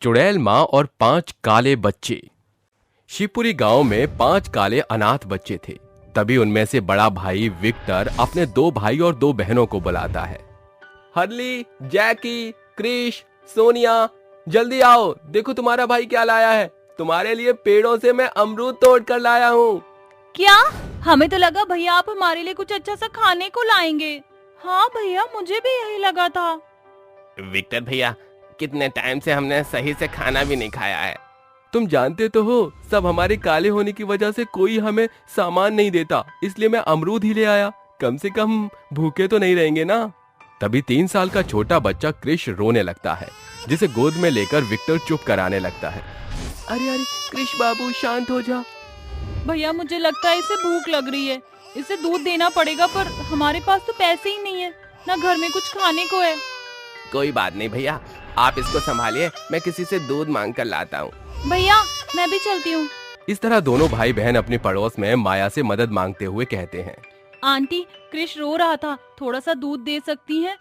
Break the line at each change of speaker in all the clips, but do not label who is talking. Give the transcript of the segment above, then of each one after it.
चुड़ैल माँ और 5 काले बच्चे। शिवपुरी गांव में 5 काले अनाथ बच्चे थे। तभी उनमें से बड़ा भाई विक्टर अपने 2 भाई और 2 बहनों को बुलाता है। हरली, जैकी, क्रिश, सोनिया, जल्दी आओ, देखो तुम्हारा भाई क्या लाया है। तुम्हारे लिए पेड़ों से मैं अमरूद तोड़ कर लाया हूँ।
क्या? हमें तो लगा भैया आप हमारे लिए कुछ अच्छा सा खाने को लाएंगे। हाँ भैया, मुझे भी यही लगा था।
विक्टर भैया, कितने टाइम से हमने सही से खाना भी नहीं खाया है।
तुम जानते तो हो, सब हमारे काले होने की वजह से कोई हमें सामान नहीं देता, इसलिए मैं अमरूद ही ले आया। कम से कम भूखे तो नहीं रहेंगे ना। तभी 3 साल का छोटा बच्चा क्रिश रोने लगता है, जिसे गोद में लेकर विक्टर चुप कराने लगता है। अरे अरे क्रिश बाबू, शांत हो जा।
भैया मुझे लगता है इसे भूख लग रही है, इसे दूध देना पड़ेगा, पर हमारे पास तो पैसे ही नहीं है, ना घर में कुछ खाने को है।
कोई बात नहीं भैया, आप इसको संभालिए, मैं किसी से दूध मांग कर लाता हूँ।
भैया मैं भी चलती हूँ।
इस तरह दोनों भाई बहन अपने पड़ोस में माया से मदद मांगते हुए कहते हैं।
आंटी, क्रिश रो रहा था, थोड़ा सा दूध दे सकती हैं?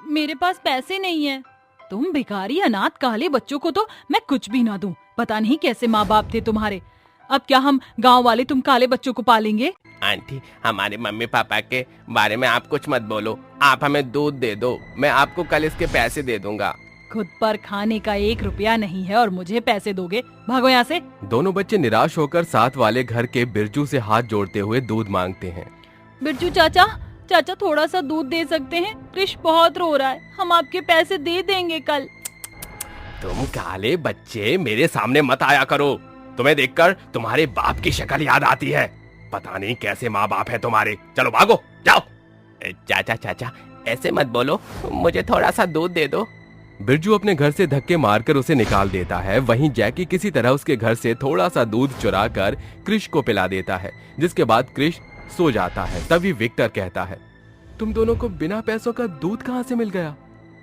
मेरे पास पैसे नहीं है। तुम भिखारी अनाथ काले बच्चों को तो मैं कुछ भी ना दूं। पता नहीं कैसे माँ बाप थे तुम्हारे। अब क्या हम गांव वाले तुम काले बच्चों को पालेंगे?
आंटी, हमारे मम्मी पापा के बारे में आप कुछ मत बोलो। आप हमें दूध दे दो, मैं आपको कल इसके पैसे दे दूंगा।
खुद पर खाने का 1 रुपया नहीं है और मुझे पैसे दोगे? भागो यहाँ से।
दोनों बच्चे निराश होकर साथ वाले घर के बिरजू से हाथ जोड़ते हुए दूध मांगते हैं।
बिरजू चाचा, चाचा थोड़ा सा दूध दे सकते हैं? क्रिश बहुत रो रहा है, हम आपके पैसे दे देंगे कल।
तुम काले बच्चे मेरे सामने मत आया करो, तुम्हें देखकर तुम्हारे बाप की शक्ल याद आती है। पता नहीं कैसे माँ बाप है तुम्हारे। चलो भागो, जाओ। चाचा चाचा ऐसे मत बोलो, मुझे थोड़ा सा दूध दे दो।
बिरजू अपने घर से धक्के मारकर उसे निकाल देता है। वहीं जैकी किसी तरह उसके घर से थोड़ा सा दूध चुरा कर क्रिश को पिला देता है, जिसके बाद क्रिश सो जाता है। तभी विक्टर कहता है, तुम दोनों को बिना पैसों का दूध कहाँ से मिल गया?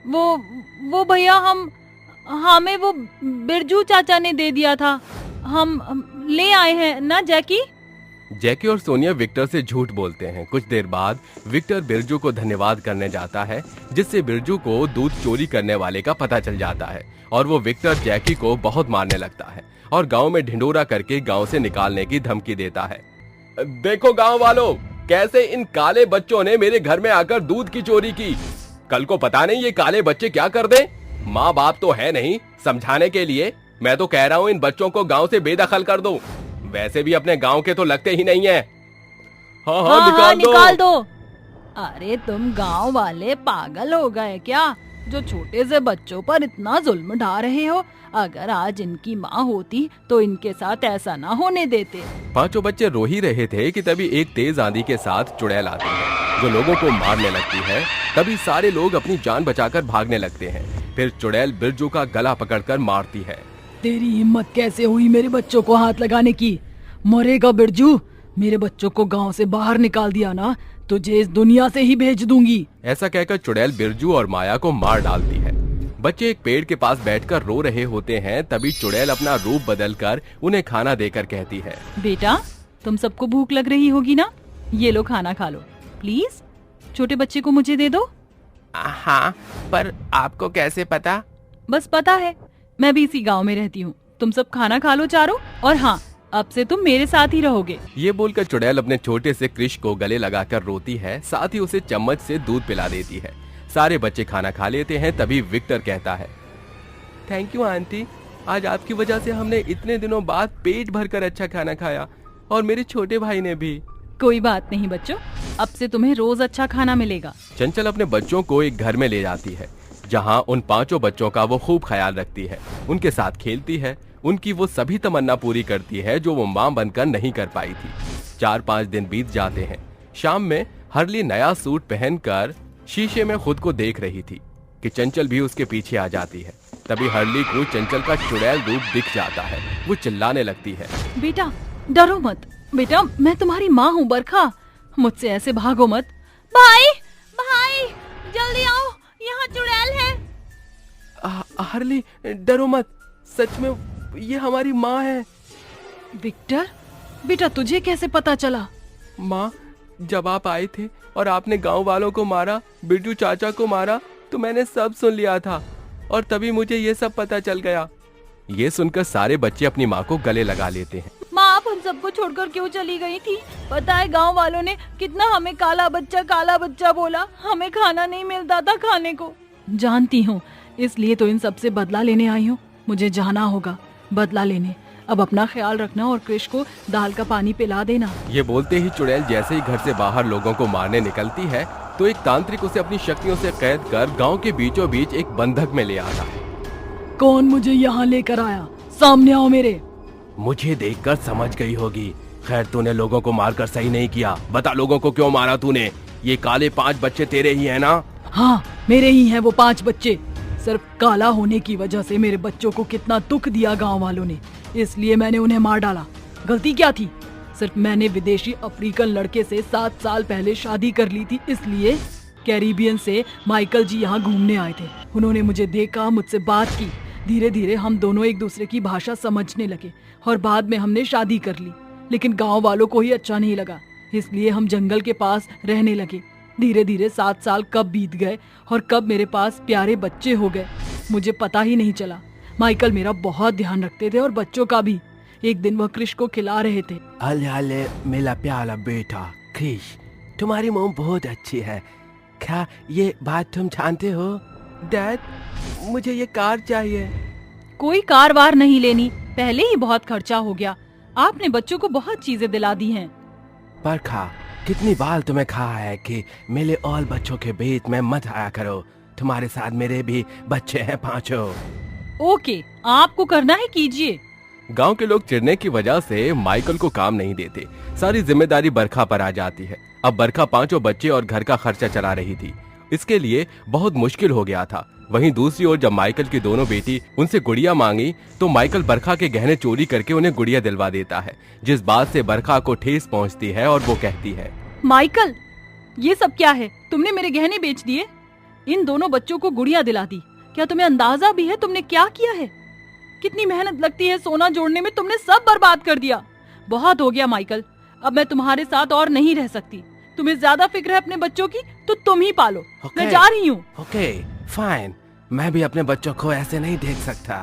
वो भैया हमें वो बिरजू चाचा ने दे दिया था, हम ले आए हैं ना जैकी।
जैकी और सोनिया विक्टर से झूठ बोलते हैं। कुछ देर बाद विक्टर बिरजू को धन्यवाद करने जाता है, जिससे बिरजू को दूध चोरी करने वाले का पता चल जाता है और वो विक्टर जैकी को बहुत मारने लगता है और गांव में ढिंडोरा करके गांव से निकालने की धमकी देता है। देखो गांव वालों, कैसे इन काले बच्चों ने मेरे घर में आकर दूध की चोरी की। कल को पता नहीं ये काले बच्चे क्या कर दें। माँ बाप तो है नहीं समझाने के लिए। मैं तो कह रहा हूँ इन बच्चों को गांव से बेदखल कर दो। वैसे भी अपने गांव के तो लगते ही नहीं है। हाँ,
निकाल दो। अरे तुम गांव वाले पागल हो गए क्या, जो छोटे से बच्चों पर इतना जुल्म ढा रहे हो? अगर आज इनकी माँ होती तो इनके साथ ऐसा ना होने देते।
5 बच्चे रो ही रहे थे कि तभी एक तेज आंधी के साथ चुड़ैल आती है, जो लोगों को मारने लगती है। तभी सारे लोग अपनी जान बचाकर भागने लगते हैं। फिर चुड़ैल बिरजू का गला पकड़कर मारती है।
तेरी हिम्मत कैसे हुई मेरे बच्चों को हाथ लगाने की? मरेगा बिरजू। मेरे बच्चों को गांव से बाहर निकाल दिया ना, तुझे इस दुनिया से ही भेज दूंगी।
ऐसा कहकर चुड़ैल बिरजू और माया को मार डालती है। बच्चे एक पेड़ के पास बैठकर रो रहे होते हैं। तभी चुड़ैल अपना रूप बदलकर उन्हें खाना देकर कहती है,
बेटा तुम सबको भूख लग रही होगी ना, ये लो खाना खा लो। प्लीज छोटे बच्चे को मुझे दे दो।
हाँ, पर आपको कैसे पता?
बस पता है, मैं भी इसी गांव में रहती हूँ। तुम सब खाना खा लो चारों, और हाँ, अब से तुम मेरे साथ ही रहोगे।
ये बोलकर चुड़ैल अपने छोटे से क्रिश को गले लगाकर रोती है, साथ ही उसे चम्मच से दूध पिला देती है। सारे बच्चे खाना खा लेते हैं। तभी विक्टर कहता है, थैंक यू आंटी, आज आपकी वजह से हमने इतने दिनों बाद पेट भरकर अच्छा खाना खाया, और मेरे छोटे भाई ने भी।
कोई बात नहीं बच्चों, अब से तुम्हें रोज अच्छा खाना मिलेगा।
चंचल अपने बच्चों को एक घर में ले जाती है, जहाँ उन 5 बच्चों का वो खूब ख्याल रखती है, उनके साथ खेलती है, उनकी वो सभी तमन्ना पूरी करती है जो वो मां बनकर नहीं कर पाई थी। 4-5 दिन बीत जाते हैं। शाम में हरली नया सूट पहनकर शीशे में खुद को देख रही थी कि चंचल भी उसके पीछे आ जाती है। तभी हरली को चंचल का चुड़ैल रूप दिख जाता है। वो चिल्लाने लगती है,
बेटा डरो मत, बेटा मैं तुम्हारी माँ हूँ बरखा, मुझसे ऐसे भागो मत। भाई भाई जल्दी आओ, यहाँ चुड़ैल है।
हरली डरो मत, सच में ये हमारी माँ है।
विक्टर बेटा तुझे कैसे पता चला?
माँ, जब आप आए थे और आपने गांव वालों को मारा, बिरजू चाचा को मारा, तो मैंने सब सुन लिया था और तभी मुझे ये सब पता चल गया। ये सुनकर सारे बच्चे अपनी माँ को गले लगा लेते हैं।
माँ, आप हम सबको छोड़कर क्यों चली गई थी? पता है गांव वालों ने कितना हमें काला बच्चा बोला। हमें खाना नहीं मिलता था खाने को। जानती हूँ, इसलिए तो इन सबसे बदला लेने आई हूँ। मुझे जाना होगा बदला लेने। अब अपना ख्याल रखना और कृष को दाल का पानी पिला देना।
ये बोलते ही चुड़ैल जैसे ही घर से बाहर लोगों को मारने निकलती है तो एक तांत्रिक उसे अपनी शक्तियों से कैद कर गांव के बीचों बीच एक बंधक में ले आता है।
कौन मुझे यहाँ लेकर आया? सामने आओ मेरे।
मुझे देखकर समझ गई होगी। खैर, तूने लोगों को मारकर सही नहीं किया। बता लोगों को क्यों मारा तूने? ये काले 5 बच्चे तेरे ही हैं ना?
हाँ, मेरे ही हैं वो 5 बच्चे। सिर्फ काला होने की वजह से मेरे बच्चों को कितना दुख दिया गांव वालों ने, इसलिए मैंने उन्हें मार डाला। गलती क्या थी? सिर्फ मैंने विदेशी अफ्रीकन लड़के से 7 साल पहले शादी कर ली थी, इसलिए कैरिबियन से माइकल जी यहाँ घूमने आए थे। उन्होंने मुझे देखा, मुझसे बात की। धीरे धीरे हम दोनों एक दूसरे की भाषा समझने लगे और बाद में हमने शादी कर ली। लेकिन गांव वालों को ही अच्छा नहीं लगा, इसलिए हम जंगल के पास रहने लगे। धीरे धीरे 7 साल कब बीत गए और कब मेरे पास प्यारे बच्चे हो गए, मुझे पता ही नहीं चला। माइकल मेरा बहुत ध्यान रखते थे और बच्चों का भी। एक दिन वह कृष को खिला रहे थे।
अले अले मेरा प्यारा बेटा कृष, तुम्हारी मॉम बहुत अच्छी है। क्या ये बात तुम जानते हो? डैड, मुझे ये कार चाहिए।
कोई कार वार नहीं लेनी, पहले ही बहुत खर्चा हो गया। आपने बच्चों को बहुत चीजें दिला दी हैं।
बरखा, कितनी बार तुम्हें कहा है कि मेरे और बच्चों के बीच में मत आया करो। तुम्हारे साथ मेरे भी बच्चे हैं 5।
ओके, आपको करना है कीजिए।
गांव के लोग चिढ़ने की वजह से माइकल को काम नहीं देते। सारी जिम्मेदारी बरखा पर आ जाती है। अब बरखा 5 बच्चे और घर का खर्चा चला रही थी। इसके लिए बहुत मुश्किल हो गया था। वहीं दूसरी ओर जब माइकल की दोनों बेटी उनसे गुड़िया मांगी तो माइकल बरखा के गहने चोरी करके उन्हें गुड़िया दिलवा देता है, जिस बात से बरखा को ठेस पहुंचती है और वो कहती है,
माइकल, ये सब क्या है? तुमने मेरे गहने बेच दिए, इन दोनों बच्चों को गुड़िया दिला दी। क्या तुम्हें अंदाजा भी है तुमने क्या किया है? कितनी मेहनत लगती है सोना जोड़ने में, तुमने सब बर्बाद कर दिया। बहुत हो गया माइकल, अब मैं तुम्हारे साथ और नहीं रह सकती। तुम्हें ज्यादा फिक्र है अपने बच्चों की तो तुम ही पालो। मैं जा रही हूँ।
ओके फाइन, मैं भी अपने बच्चों को ऐसे नहीं देख सकता।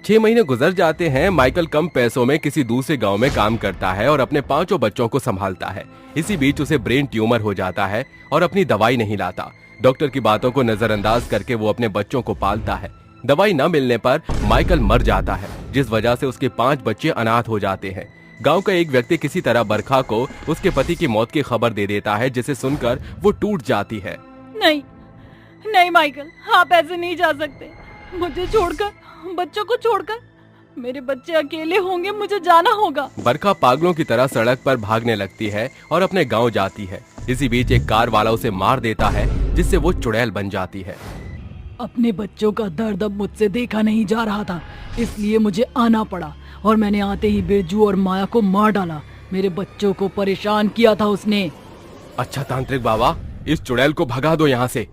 6 महीने गुजर जाते हैं। माइकल कम पैसों में किसी दूसरे गांव में काम करता है और अपने 5 बच्चों को संभालता है। इसी बीच उसे ब्रेन ट्यूमर हो जाता है और अपनी दवाई नहीं लाता। डॉक्टर की बातों को नजरअंदाज करके वो अपने बच्चों को पालता है। दवाई न मिलने पर माइकल मर जाता है, जिस वजह से उसके 5 बच्चे अनाथ हो जाते हैं। गांव का एक व्यक्ति किसी तरह बरखा को उसके पति की मौत की खबर दे देता है, जिसे सुनकर वो टूट जाती है।
नहीं नहीं माइकल, आप ऐसे नहीं जा सकते। मुझे छोड़कर, बच्चों को छोड़कर, मेरे बच्चे अकेले होंगे, मुझे जाना होगा।
बरखा पागलों की तरह सड़क पर भागने लगती है और अपने गांव जाती है। इसी बीच एक कार वाला उसे मार देता है, जिससे वो चुड़ैल बन जाती है।
अपने बच्चों का दर्द अब मुझसे देखा नहीं जा रहा था, इसलिए मुझे आना पड़ा और मैंने आते ही बिरजू और माया को मार डाला। मेरे बच्चों को परेशान किया था उसने।
अच्छा तांत्रिक बाबा, इस चुड़ैल को भगा दो यहाँ से।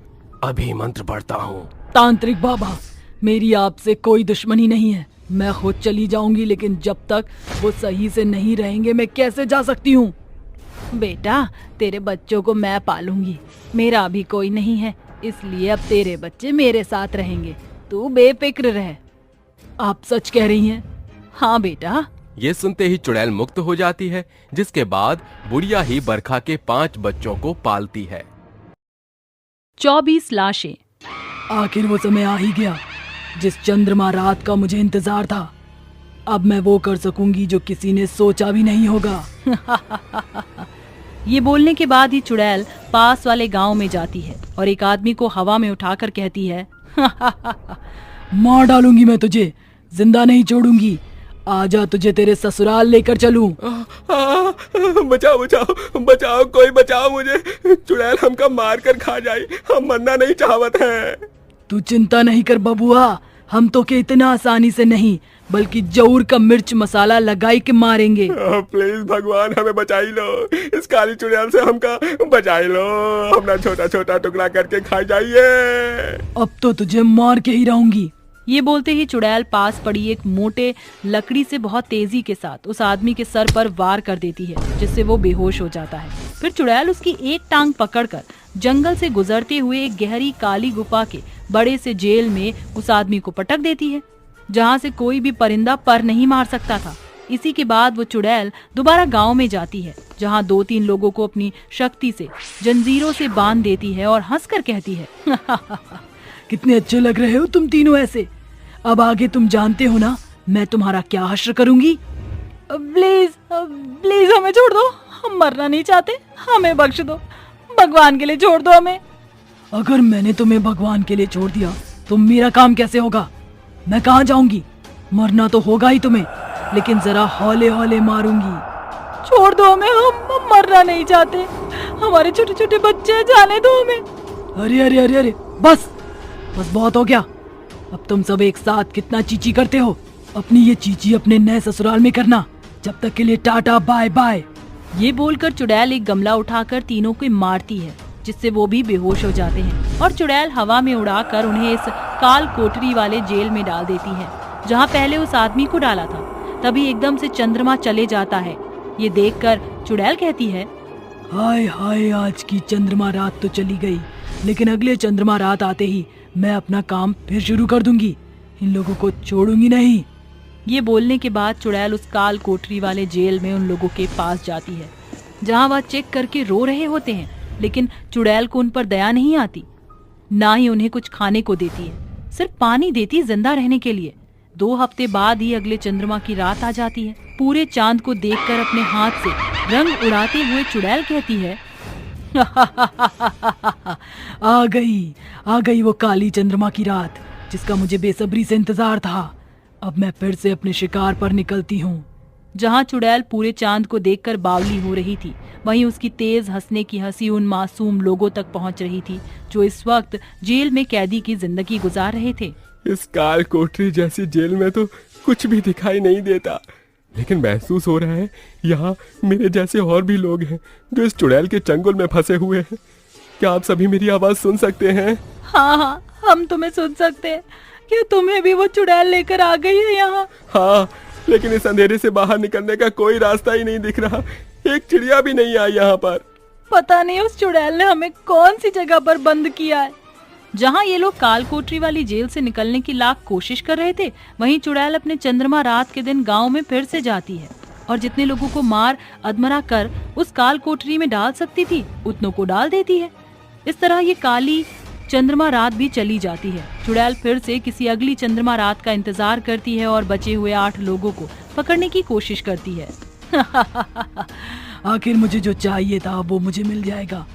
अभी मंत्र पढ़ता हूँ।
तांत्रिक बाबा, मेरी आपसे कोई दुश्मनी नहीं है, मैं खुद चली जाऊंगी, लेकिन जब तक वो सही से नहीं रहेंगे मैं कैसे जा सकती हूँ? बेटा, तेरे बच्चों को मैं पालूंगी, मेरा भी कोई नहीं है, इसलिए अब तेरे बच्चे मेरे साथ रहेंगे, तू बेफिक्र रह। आप सच कह रही हैं? हाँ बेटा।
ये सुनते ही चुड़ैल मुक्त हो जाती है, जिसके बाद बुढ़िया ही बरखा के 5 बच्चों को पालती है।
24 लाशें। आखिर वो समय आ ही गया जिस चंद्रमा रात का मुझे इंतजार था। अब मैं वो कर सकूंगी जो किसी ने सोचा भी नहीं होगा। ये बोलने के बाद ही चुड़ैल पास वाले गांव में जाती है और एक आदमी को हवा में उठाकर कहती है, मार डालूंगी मैं तुझे, जिंदा नहीं छोड़ूंगी। आजा, तुझे तेरे ससुराल लेकर चलूं।
बचाओ बचाओ बचाओ, कोई बचाओ मुझे, चुड़ैल हमका मार कर खा जाए, हम मरना नहीं चाहत है।
तू चिंता नहीं कर बबुआ, हम तो के इतना आसानी से नहीं बल्कि जऊर का मिर्च मसाला लगाई के मारेंगे।
प्लीज भगवान हमें बचाई लो, इस काली चुड़ैल से हमका बचाई लो, अपना छोटा छोटा टुकड़ा करके खा जाइए।
अब तो तुझे मार के ही रहूंगी। ये बोलते ही चुड़ैल पास पड़ी एक मोटे लकड़ी से बहुत तेजी के साथ उस आदमी के सर पर वार कर देती है, जिससे वो बेहोश हो जाता है। फिर चुड़ैल उसकी एक टांग पकड़कर जंगल से गुजरते हुए एक गहरी काली गुफा के बड़े से जेल में उस आदमी को पटक देती है। जहाँ से कोई भी परिंदा पर नहीं मार सकता था। इसी के बाद वो चुड़ैल दोबारा गांव में जाती है, जहाँ 2-3 लोगों को अपनी शक्ति से जंजीरों से बांध देती है और हंसकर कहती है
कितने अच्छे लग रहे हो तुम तीनों ऐसे। अब आगे तुम जानते हो ना मैं तुम्हारा क्या हश्र करूंगी।
प्लीज प्लीज हमें छोड़ दो, हम मरना नहीं चाहते, हमें बख्श दो, भगवान के लिए छोड़ दो हमें।
अगर मैंने तुम्हें भगवान के लिए छोड़ दिया तो मेरा काम कैसे होगा? मैं कहाँ जाऊंगी? मरना तो होगा ही तुम्हें, लेकिन जरा हौले हौले मारूंगी।
छोड़ दो हमें, हम मरना नहीं चाहते, हमारे छोटे छोटे बच्चे, जाने दो हमें।
अरे अरे अरे अरे बस बहुत हो गया। अब तुम सब एक साथ कितना चींची करते हो। अपनी ये चींची अपने नए ससुराल में करना। जब तक के लिए टाटा बाय बाय।
ये बोलकर चुड़ैल एक गमला उठाकर तीनों को मारती है, जिससे वो भी बेहोश हो जाते हैं और चुड़ैल हवा में उड़ाकर उन्हें इस काल कोठरी वाले जेल में डाल देती है, जहाँ पहले उस आदमी को डाला था। तभी एकदम से चंद्रमा चले जाता है। ये देखकर चुड़ैल कहती है,
हाय हाय, आज की चंद्रमा रात तो चली गई, लेकिन अगले चंद्रमा रात आते ही मैं अपना काम फिर शुरू कर दूंगी। इन लोगों को छोड़ूंगी नहीं।
ये बोलने के बाद चुड़ैल उस काल कोठरी वाले जेल में उन लोगों के पास जाती है, जहाँ वह चेक करके रो रहे होते हैं, लेकिन चुड़ैल को उन पर दया नहीं आती। ना ही उन्हें कुछ खाने को देती है, सिर्फ पानी देती है जिंदा रहने के लिए। 2 हफ्ते बाद ही अगले चंद्रमा की रात आ जाती है। पूरे चांद को देखकर अपने हाथ से रंग उड़ाते हुए चुड़ैल कहती है,
आ गई वो काली चंद्रमा की रात, जिसका मुझे बेसब्री से इंतजार था। अब मैं फिर से अपने शिकार पर निकलती हूँ।
जहाँ चुड़ैल पूरे चांद को देखकर बावली हो रही थी, वहीं उसकी तेज हंसने की हंसी उन मासूम लोगों तक पहुँच रही थी, जो इस वक्त जेल में कैदी की जिंदगी गुजार रहे थे।
इस काल कोठरी जैसी जेल में तो कुछ भी दिखाई नहीं देता, लेकिन महसूस हो रहा है यहाँ मेरे जैसे और भी लोग हैं जो इस चुड़ैल के चंगुल में फंसे हुए हैं। क्या आप सभी मेरी आवाज सुन सकते हैं?
हाँ, हम तुम्हें सुन सकते हैं। क्या तुम्हें भी वो चुड़ैल लेकर आ गई है यहाँ?
हाँ, लेकिन इस अंधेरे से बाहर निकलने का कोई रास्ता ही नहीं दिख रहा। एक चिड़िया भी नहीं आई यहाँ पर।
पता नहीं उस चुड़ैल ने हमें कौन सी जगह पर बंद किया है। जहाँ ये लोग काल कोठरी वाली जेल से निकलने की लाख कोशिश कर रहे थे, वहीं चुड़ैल अपने चंद्रमा रात के दिन गांव में फिर से जाती है और जितने लोगों को मार अधमरा कर उस काल कोठरी में डाल सकती थी, उतनों को डाल देती है। इस तरह ये काली चंद्रमा रात भी चली जाती है। चुड़ैल फिर से किसी अगली चंद्रमा रात का इंतजार करती है और बचे हुए 8 लोगों को पकड़ने की कोशिश करती है।
आखिर मुझे जो चाहिए था वो मुझे मिल जाएगा।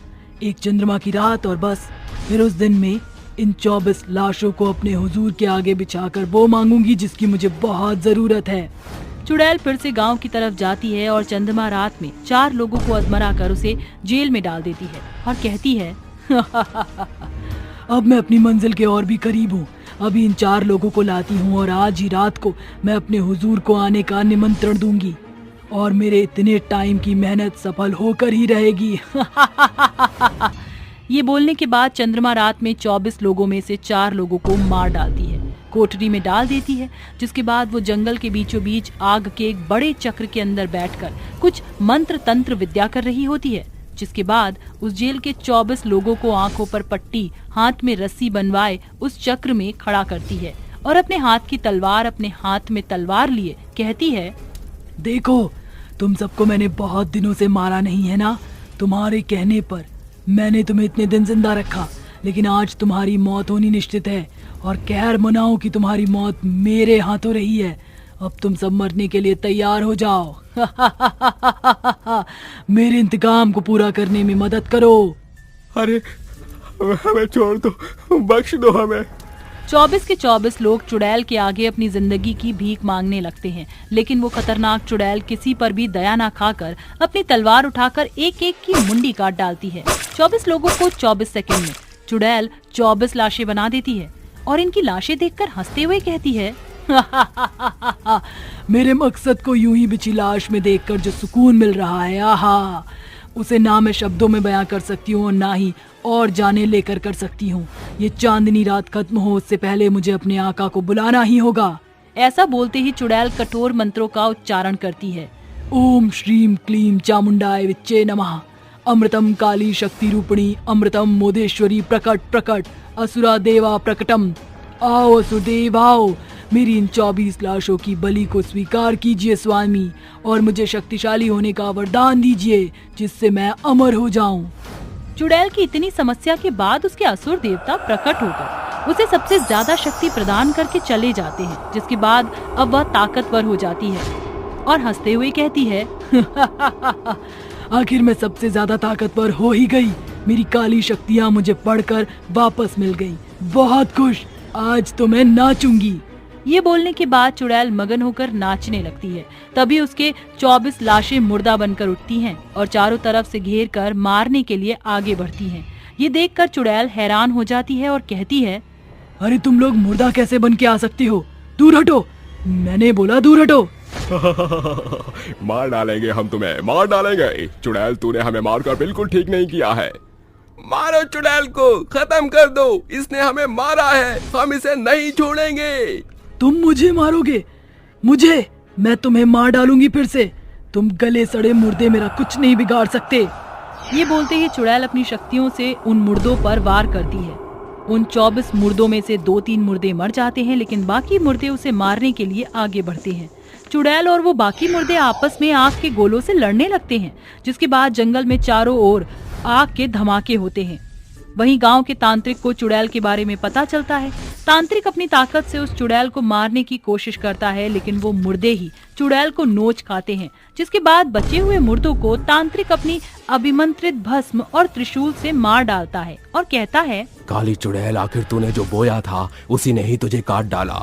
एक चंद्रमा की रात और बस। फिर उस दिन में इन 24 लाशों को अपने हुजूर के आगे बिछाकर वो मांगूंगी जिसकी मुझे बहुत जरूरत है।
चुड़ैल फिर से गांव की तरफ जाती है और चंद्रमा रात में 4 लोगों को अधमरा कर उसे जेल में डाल देती है और कहती है,
अब मैं अपनी मंजिल के और भी करीब हूँ। अभी इन 4 लोगों को लाती हूँ और आज ही रात को मैं अपने हुजूर को आने का निमंत्रण दूंगी और मेरे इतने टाइम की मेहनत सफल होकर ही रहेगी।
ये बोलने के बाद चंद्रमा रात में 24 लोगों में से 4 लोगों को मार डालती है, कोठरी में डाल देती है, जिसके बाद वो जंगल के बीचों बीच आग के एक बड़े चक्र के अंदर बैठकर कुछ मंत्र तंत्र विद्या कर रही होती है। जिसके बाद उस जेल के 24 लोगों को आंखों पर पट्टी, हाथ में रस्सी बनवाए उस चक्र में खड़ा करती है और अपने हाथ की तलवार अपने हाथ में तलवार लिए कहती है,
देखो तुम सबको मैंने बहुत दिनों से मारा नहीं है ना। तुम्हारे कहने पर मैंने तुम्हें इतने दिन जिंदा रखा, लेकिन आज तुम्हारी मौत होनी निश्चित है और कहर मनाओ कि तुम्हारी मौत मेरे हाथों रही है। अब तुम सब मरने के लिए तैयार हो जाओ। मेरे इंतकाम को पूरा करने में मदद करो।
अरे हमें छोड़ दो, बख्श दो हमें।
24 के 24 लोग चुड़ैल के आगे अपनी जिंदगी की भीख मांगने लगते हैं, लेकिन वो खतरनाक चुड़ैल किसी पर भी दया ना खाकर अपनी तलवार उठाकर एक एक की मुंडी काट डालती है। 24 लोगों को 24 सेकंड में चुड़ैल 24 लाशें बना देती है और इनकी लाशें देखकर हंसते हुए कहती है,
मेरे मकसद को यूं ही बिछी लाश में देखकर जो सुकून मिल रहा है, आहा, उसे ना मैं शब्दों में बयां कर सकती हूँ और ना ही और जाने लेकर कर सकती हूँ। ये चांदनी रात खत्म हो उससे पहले मुझे अपने आका को बुलाना ही होगा।
ऐसा बोलते ही चुड़ैल कठोर मंत्रों का उच्चारण करती है।
ओम श्रीम क्लीम चामुंडाय विच्चे नमः। अमृतम काली शक्ति रूपिणी अमृतम मोदेश्वरी प्रकट प्रकट असुरा देवा प्रकटम। आओ असुरदेव आओ, मेरी इन 24 लाशों की बलि को स्वीकार कीजिए स्वामी, और मुझे शक्तिशाली होने का वरदान दीजिए जिससे मैं अमर हो जाऊं।
चुड़ैल की इतनी समस्या के बाद उसके असुर देवता प्रकट होकर उसे सबसे ज्यादा शक्ति प्रदान करके चले जाते हैं, जिसके बाद अब वह ताकतवर हो जाती है और हंसते हुए कहती है,
आखिर मैं सबसे ज्यादा ताकतवर हो ही गई। मेरी काली शक्तियाँ मुझे पढ़कर वापस मिल गई। बहुत खुश, आज तो मैं नाचूंगी।
ये बोलने के बाद चुड़ैल मगन होकर नाचने लगती है। तभी उसके 24 लाशें मुर्दा बनकर उठती हैं और चारों तरफ से घेर कर मारने के लिए आगे बढ़ती हैं। ये देखकर चुड़ैल हैरान हो जाती है और कहती है,
अरे तुम लोग मुर्दा कैसे बन के आ सकते हो? दूर हटो, मैंने बोला दूर हटो।
मार डालेंगे हम तुम्हें, मार डालेंगे। चुड़ैल, तूने हमें मारकर बिल्कुल ठीक नहीं किया है। मारो चुड़ैल को, खत्म कर दो, इसने हमें मारा है, हम इसे नहीं छोड़ेंगे।
तुम मुझे मारोगे? मुझे? मैं तुम्हें मार डालूंगी फिर से। तुम गले सड़े मुर्दे मेरा कुछ नहीं बिगाड़ सकते।
ये बोलते ही चुड़ैल अपनी शक्तियों से उन मुर्दों पर वार करती है। उन 24 मुर्दों में से 2-3 मुर्दे मर जाते हैं, लेकिन बाकी मुर्दे उसे मारने के लिए आगे बढ़ते हैं। चुड़ैल और वो बाकी मुर्दे आपस में आग के गोलों से लड़ने लगते हैं, जिसके बाद जंगल में चारों ओर आग के धमाके होते हैं। वहीं गांव के तांत्रिक को चुड़ैल के बारे में पता चलता है। तांत्रिक अपनी ताकत से उस चुड़ैल को मारने की कोशिश करता है, लेकिन वो मुर्दे ही चुड़ैल को नोच खाते हैं, जिसके बाद बचे हुए मुर्दों को तांत्रिक अपनी अभिमंत्रित भस्म और त्रिशूल से मार डालता है और कहता है,
काली चुड़ैल, आखिर तूने जो बोया था उसी ने ही तुझे काट डाला।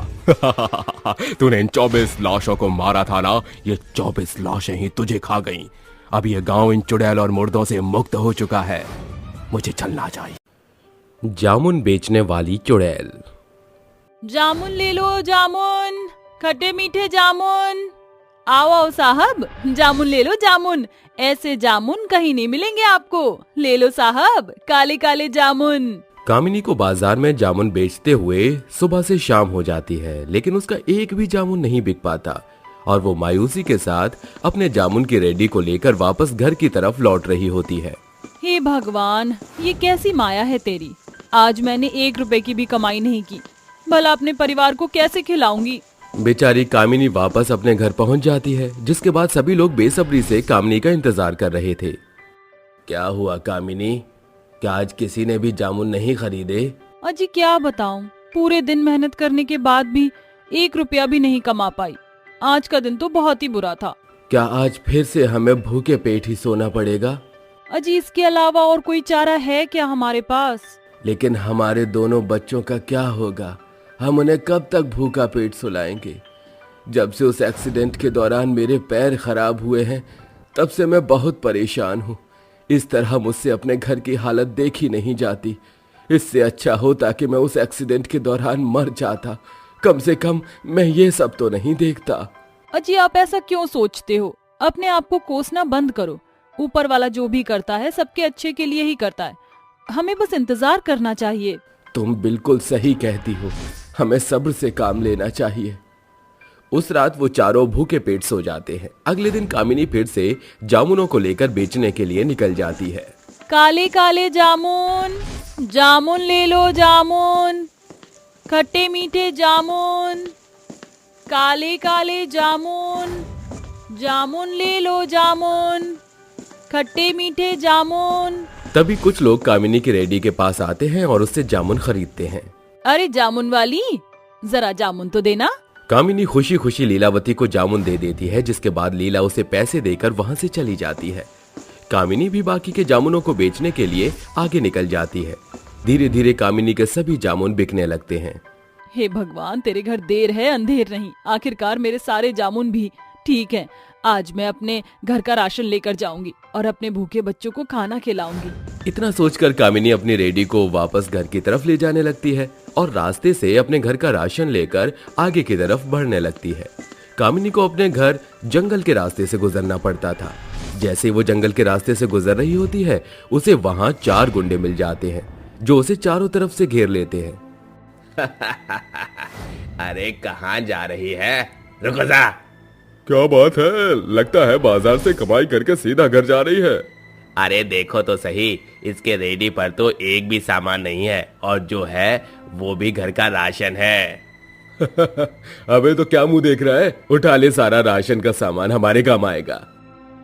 तूने इन 24 लाशों को मारा था ना, ये 24 लाशें ही तुझे खा गईं। अब ये गांव इन चुड़ैल और मुर्दों से मुक्त हो चुका है, मुझे चलना चाहिए। जामुन बेचने वाली चुड़ैल।
जामुन ले लो जामुन, खट्टे मीठे जामुन। आओ आओ साहब, जामुन ले लो जामुन, ऐसे जामुन कहीं नहीं मिलेंगे आपको। ले लो साहब, काले काले जामुन।
कामिनी को बाजार में जामुन बेचते हुए सुबह से शाम हो जाती है, लेकिन उसका एक भी जामुन नहीं बिक पाता और वो मायूसी के साथ अपने जामुन की रेडी को लेकर वापस घर की तरफ लौट रही होती है।
हे भगवान, ये कैसी माया है तेरी। आज मैंने 1 रुपए की भी कमाई नहीं की, भला अपने परिवार को कैसे खिलाऊंगी।
बेचारी कामिनी वापस अपने घर पहुंच जाती है, जिसके बाद सभी लोग बेसब्री से कामिनी का इंतजार कर रहे थे। क्या हुआ कामिनी, क्या आज किसी ने भी जामुन नहीं खरीदे?
अजी क्या बताऊं, पूरे दिन मेहनत करने के बाद भी 1 रुपया भी नहीं कमा पाई। आज का दिन तो बहुत ही बुरा था।
क्या आज फिर से हमें भूखे पेट ही सोना पड़ेगा?
अजी इसके अलावा और कोई चारा है क्या हमारे पास?
लेकिन हमारे दोनों बच्चों का क्या होगा? हम उन्हें कब तक भूखा पेट सुलाएंगे? जब से उस एक्सीडेंट के दौरान मेरे पैर खराब हुए हैं, तब से मैं बहुत परेशान हूँ। इस तरह मुझसे अपने घर की हालत देखी नहीं जाती। इससे अच्छा होता कि मैं उस एक्सीडेंट के दौरान मर जाता। कम से कम मैं ये सब तो नहीं देखता।
अजी आप ऐसा क्यों सोचते हो? अपने आप को कोसना बंद करो। ऊपर वाला जो भी करता है सबके अच्छे के लिए ही करता है, हमें बस इंतजार करना चाहिए।
तुम बिल्कुल सही कहती हो, हमें सब्र से काम लेना चाहिए। उस रात वो चारों भूखे पेट सो जाते हैं। अगले दिन कामिनी फिर से जामुनों को लेकर बेचने के लिए निकल जाती है।
काले काले जामुन, जामुन ले लो जामुन, खट्टे मीठे जामुन, काले काले जामुन, जामुन ले लो जामुन, खट्टे मीठे जामुन।
तभी कुछ लोग कामिनी की रेडी के पास आते हैं और उससे जामुन खरीदते हैं।
अरे जामुन वाली, जरा जामुन तो देना।
कामिनी खुशी खुशी लीलावती को जामुन दे देती है, जिसके बाद लीला उसे पैसे देकर वहां से चली जाती है। कामिनी भी बाकी के जामुनों को बेचने के लिए आगे निकल जाती है। धीरे धीरे कामिनी के सभी जामुन बिकने लगते हैं।
हे भगवान, तेरे घर देर है अंधेर नहीं, आखिरकार मेरे सारे जामुन भी ठीक हैं। आज मैं अपने घर का राशन लेकर जाऊंगी और अपने भूखे बच्चों को खाना खिलाऊंगी।
इतना सोचकर कामिनी अपनी रेडी को वापस घर की तरफ ले जाने लगती है और रास्ते से अपने घर का राशन लेकर आगे की तरफ बढ़ने लगती है। कामिनी को अपने घर जंगल के रास्ते से गुजरना पड़ता था। जैसे वो जंगल के रास्ते से गुजर रही होती है, उसे वहां 4 गुंडे मिल जाते हैं जो उसे चारों तरफ से घेर लेते हैं।
अरे कहाँ जा रही है? रुको जा।
क्या बात है, लगता है बाजार से कमाई करके सीधा घर जा रही है।
अरे देखो तो सही, इसके रेडी पर तो एक भी सामान नहीं है और जो है वो भी घर का राशन है। अबे तो क्या मुंह देख रहा है, उठा ले सारा राशन का सामान, हमारे काम आएगा।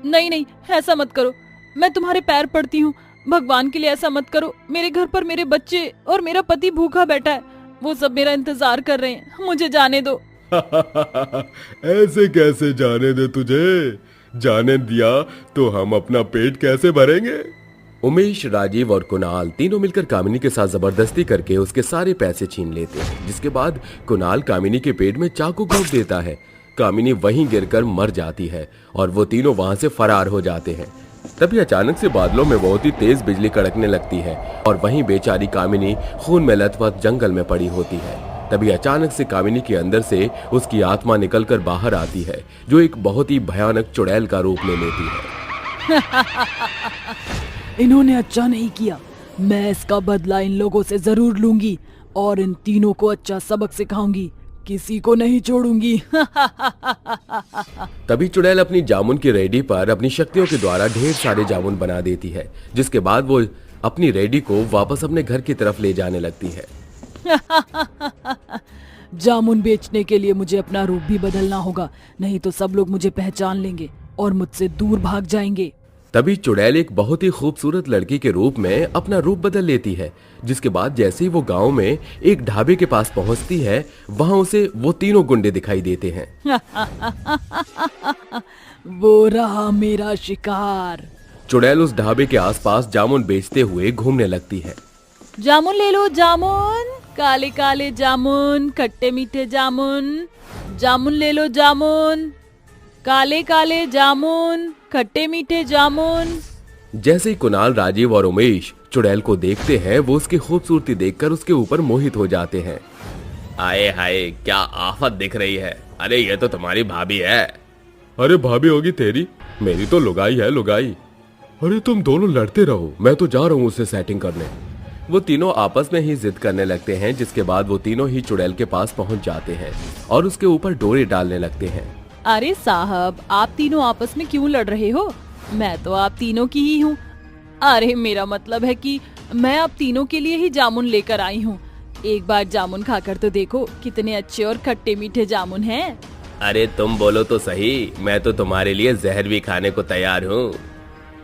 नहीं नहीं, ऐसा मत करो, मैं तुम्हारे पैर पड़ती हूँ, भगवान के लिए ऐसा मत करो। मेरे घर पर मेरे बच्चे और मेरा पति भूखा बैठा है, वो सब मेरा इंतजार कर रहे हैं, मुझे जाने दो।
ऐसे कैसे जाने दे तुझे, जाने दिया तो हम अपना पेट कैसे भरेंगे। उमेश, राजीव और कुणाल तीनों मिलकर कामिनी के साथ जबरदस्ती करके उसके सारे पैसे छीन लेते हैं, जिसके बाद कुणाल कामिनी के पेट में चाकू घोंप देता है। कामिनी वहीं गिरकर मर जाती है और वो तीनों वहां से फरार हो जाते हैं। तभी अचानक से बादलों में बहुत ही तेज बिजली कड़कने लगती है और वहीं बेचारी कामिनी खून में लथपथ जंगल में पड़ी होती है। तभी अचानक से कामिनी के अंदर से उसकी आत्मा निकलकर बाहर आती है, जो एक बहुत ही भयानक चुड़ैल का रूप ले लेती है।
इन्होंने अच्छा नहीं किया, मैं इसका बदला इन लोगों से जरूर लूंगी और इन तीनों को अच्छा सबक सिखाऊंगी, किसी को नहीं छोड़ूंगी।
तभी चुड़ैल अपनी जामुन की रेडी पर अपनी शक्तियों के द्वारा ढेर सारे जामुन बना देती है, जिसके बाद वो अपनी रेडी को वापस अपने घर की तरफ ले जाने लगती है।
जामुन बेचने के लिए मुझे अपना रूप भी बदलना होगा, नहीं तो सब लोग मुझे पहचान लेंगे और मुझसे दूर भाग जाएंगे।
तभी चुड़ैल एक बहुत ही खूबसूरत लड़की के रूप में अपना रूप बदल लेती है, जिसके बाद जैसे ही वो गांव में एक ढाबे के पास पहुंचती है, वहां उसे वो तीनों गुंडे दिखाई देते हैं।
वो रहा मेरा शिकार।
चुड़ैल उस ढाबे के आसपास जामुन बेचते हुए घूमने लगती है।
जामुन ले लो, जामुन, काले काले जामुन, खट्टे मीठे जामुन, जामुन ले लो, जामुन, काले काले जामुन, खट्टे मीठे जामुन।
जैसे ही कुणाल, राजीव और उमेश चुड़ैल को देखते हैं, वो उसकी खूबसूरती देखकर उसके ऊपर मोहित हो जाते हैं।
आए हाय, क्या आफत दिख रही है। अरे ये तो तुम्हारी भाभी है।
अरे भाभी होगी तेरी, मेरी तो लुगाई है, लुगाई। अरे तुम दोनों लड़ते रहो, मैं तो जा रहा हूँ उससे सेटिंग करने। वो तीनों आपस में ही जिद करने लगते हैं, जिसके बाद वो तीनों ही चुड़ैल के पास पहुंच जाते हैं और उसके ऊपर डोरे डालने लगते हैं।
अरे साहब, आप तीनों आपस में क्यों लड़ रहे हो? मैं तो आप तीनों की ही हूँ। अरे मेरा मतलब है कि मैं आप तीनों के लिए ही जामुन लेकर आई हूँ। एक बार जामुन खाकर तो देखो, कितने अच्छे और खट्टे मीठे जामुन हैं।
अरे तुम बोलो तो सही, मैं तो तुम्हारे लिए जहर भी खाने को तैयार हूँ।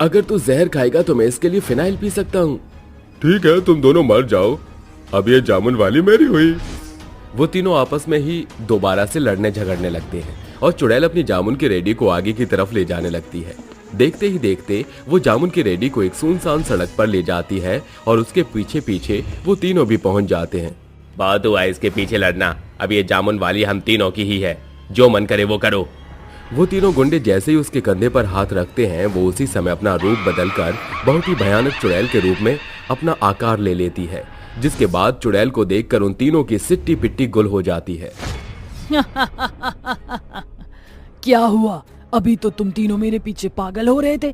अगर तू जहर खाएगा तो मैं इसके लिए फिनाइल पी सकता हूँ। ठीक है, तुम दोनों मर जाओ, अब ये जामुन वाली मेरी हुई। वो तीनों आपस में ही दोबारा से लड़ने झगड़ने लगते हैं और चुड़ैल अपनी जामुन की रेडी को आगे की तरफ ले जाने लगती है। देखते ही देखते वो जामुन की रेडी को एक सुनसान सड़क पर ले जाती है और उसके पीछे पीछे वो तीनों भी पहुंच जाते हैं।
बहुत हुआ इसके पीछे लड़ना, अब ये जामुन वाली हम तीनों की ही है, जो मन करे वो करो।
वो तीनों गुंडे जैसे ही उसके कंधे पर हाथ रखते हैं, वो उसी समय अपना रूप बदलकर बहुत ही भयानक चुड़ैल के रूप में अपना आकार ले लेती है, जिसके बाद चुड़ैल को देखकर उन तीनों की सिट्टी पिट्टी गुल हो जाती है।
क्या हुआ? अभी तो तुम तीनों मेरे पीछे पागल हो रहे थे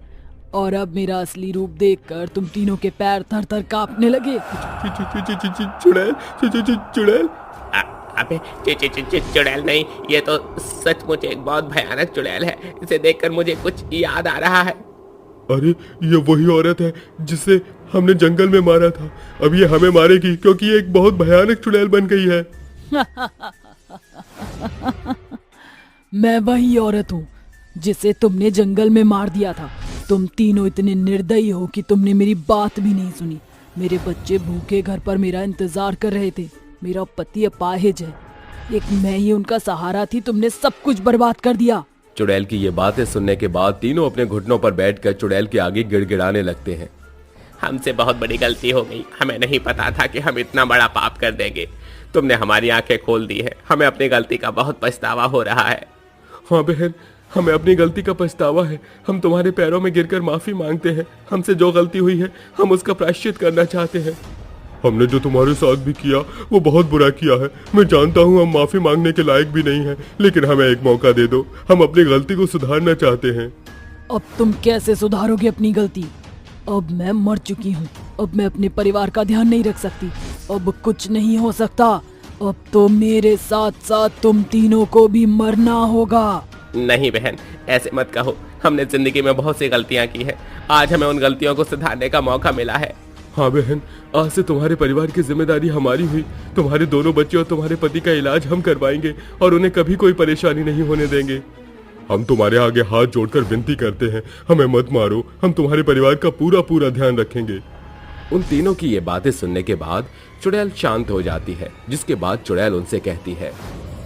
और अब मेरा असली रूप देखकर तुम तीनों के पैर थर थर कांपने लगे।
चुड़ैल, चुड़ैल।
अबे चुड़ैल नहीं, ये तो सचमुच एक बहुत भयानक चुड़ैल है। इसे देखकर मुझे कुछ याद आ रहा है।
अरे ये वही औरत है जिसे हमने जंगल में मारा था, अब ये हमें मारेगी क्योंकि ये एक बहुत भयानक चुड़ैल बन गई है।
मैं वही औरत हूँ जिसे तुमने जंगल में मार दिया था। तुम तीनों इतने निर्दयी हो कि तुमने मेरी बात भी नहीं सुनी। मेरे बच्चे भूखे घर पर मेरा इंतजार कर रहे थे। मेरा पति अपाहिज है, एक मैं ही उनका सहारा थी। तुमने सब कुछ बर्बाद कर दिया।
चुड़ैल की ये बातें सुनने के बाद तीनों अपने घुटनों पर बैठकर चुड़ैल के आगे गिड़गिड़ाने लगते हैं।
हमसे बहुत बड़ी गलती हो गई, हमें नहीं पता था कि हम इतना बड़ा पाप कर देंगे। तुमने हमारी आंखें खोल दी है, हमें अपनी गलती का बहुत पछतावा हो रहा है।
हाँ बहन, हमें अपनी गलती का पछतावा है। हम तुम्हारे पैरों में गिरकर माफी मांगते हैं। हमसे जो गलती हुई है हम उसका प्रायश्चित करना चाहते हैं। हमने जो तुम्हारे साथ भी किया वो बहुत बुरा किया है। मैं जानता हूँ हम माफी मांगने के लायक भी नहीं है, लेकिन हमें एक मौका दे दो। हम अपनी गलती को सुधारना चाहते हैं।
अब तुम कैसे सुधारोगे अपनी गलती? अब मैं मर चुकी हूँ, अब मैं अपने परिवार का ध्यान नहीं रख सकती। अब कुछ नहीं हो सकता। अब तो मेरे साथ साथ तुम तीनों को भी मरना होगा।
नहीं बहन, ऐसे मत कहो। हमने जिंदगी में बहुत सी गलतियां की है, आज हमें उन गलतियों को सुधारने का मौका मिला है।
हाँ बहन, आज से तुम्हारे परिवार की जिम्मेदारी हमारी हुई। तुम्हारे दोनों बच्चे और तुम्हारे पति का इलाज हम करवाएंगे और उन्हें कभी कोई परेशानी नहीं होने देंगे। हम तुम्हारे आगे हाथ जोड़कर विनती करते हैं, हमें मत मारो, हम तुम्हारे परिवार का पूरा पूरा ध्यान रखेंगे। उन तीनों की ये बातें सुनने के बाद चुड़ैल शांत हो जाती है, जिसके बाद चुड़ैल उनसे कहती है,